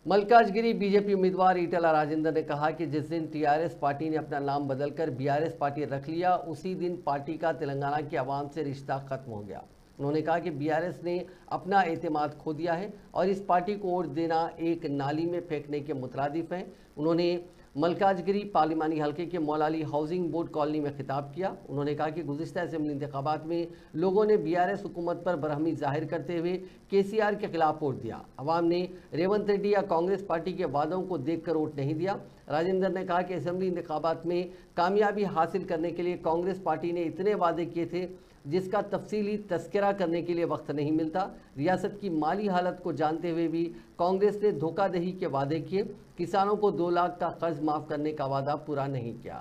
Malkajgiri BJP उम्मीदवार ईटला राजेंद्र ने कहा कि जिस दिन टीआरएस पार्टी ने अपना नाम बदलकर बीआरएस पार्टी रख लिया, उसी दिन पार्टी का तेलंगाना की आवाम से रिश्ता खत्म हो गया। उन्होंने कहा कि बीआरएस ने अपना एतमाद खो दिया है और इस पार्टी को वोट देना एक नाली में फेंकने के मुतरादिफ है। उन्होंने मल्काजगिरी पार्लिमानी हल्के के मौलाली हाउसिंग बोर्ड कॉलोनी में खिताब किया। उन्होंने कहा कि गुज़िश्ता असेंबली इंतखाबात में लोगों ने बीआरएस हुकूमत पर बरहमी जाहिर करते हुए केसीआर के खिलाफ वोट दिया। अवाम ने रेवंत रेड्डी या कांग्रेस पार्टी के वादों को देखकर वोट नहीं दिया। राजेंद्र ने कहा कि असेंबली इंतखाबात में कामयाबी हासिल करने के लिए कांग्रेस पार्टी ने इतने वादे किए थे जिसका तफसीली तस्करा करने के लिए वक्त नहीं मिलता। रियासत की माली हालत को जानते हुए भी कांग्रेस ने धोखाधड़ी के वादे किए। किसानों को 2 लाख का कर्ज माफ करने का वादा पूरा नहीं किया।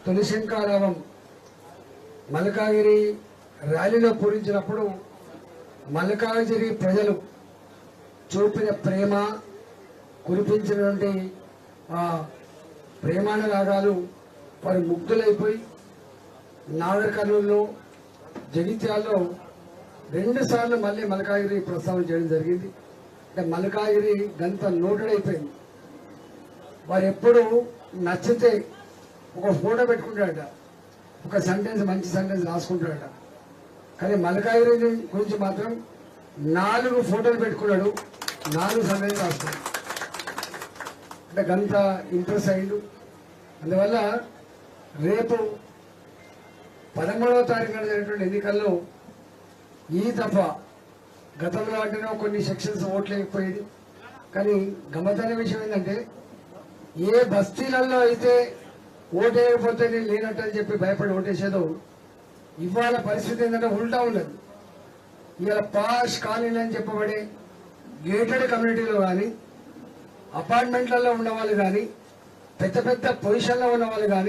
తొలిశంకారావం మల్కాగిరి ర్యాలీలో పూరించినప్పుడు మల్కాగిరి ప్రజలు చూపిన ప్రేమ కురిపించినటువంటి ఆ ప్రేమానురాగాలు వారు ముగ్ధులైపోయి నాగర్ కర్నూలులో జగిత్యాలలో 2 సార్లు మళ్ళీ మల్కాగిరి ప్రస్తావన చేయడం జరిగింది. అంటే మల్కాగిరి గంత నోటెడ్ అయిపోయింది. వారు ఎప్పుడు నచ్చితే ఒక ఫోటో పెట్టుకుంటాడట, ఒక సెంటెన్స్ మంచి సెంటెన్స్ రాసుకుంటాడట. కానీ మల్కాగిరి గురించి మాత్రం 4 ఫోటోలు పెట్టుకున్నాడు, 4 సెంటెన్స్ రాసుకున్నాడు. అంటే గంత ఇంప్రెస్ అయ్యిండు. అందువల్ల రేపు 13వ తారీఖున జరిగినటువంటి ఎన్నికల్లో ఈ దఫా గతంలో అంటేనే కొన్ని సెక్షన్స్ ఓట్లు లేకపోయేది. కానీ గమ్మత్తైన విషయం ఏంటంటే ఏ బస్తీలలో అయితే ఓటేయకపోతే నేను లేనట్టు అని చెప్పి భయపడి ఓటేసేదో ఇవాళ పరిస్థితి ఏంటంటే ఉల్టా ఉన్నది. ఇవాళ పాష్ కాలనీలు అని చెప్పబడే గేటెడ్ కమ్యూనిటీలో కానీ అపార్ట్మెంట్లలో ఉన్న వాళ్ళు కానీ పెద్ద పెద్ద పొజిషన్లో ఉన్న వాళ్ళు కానీ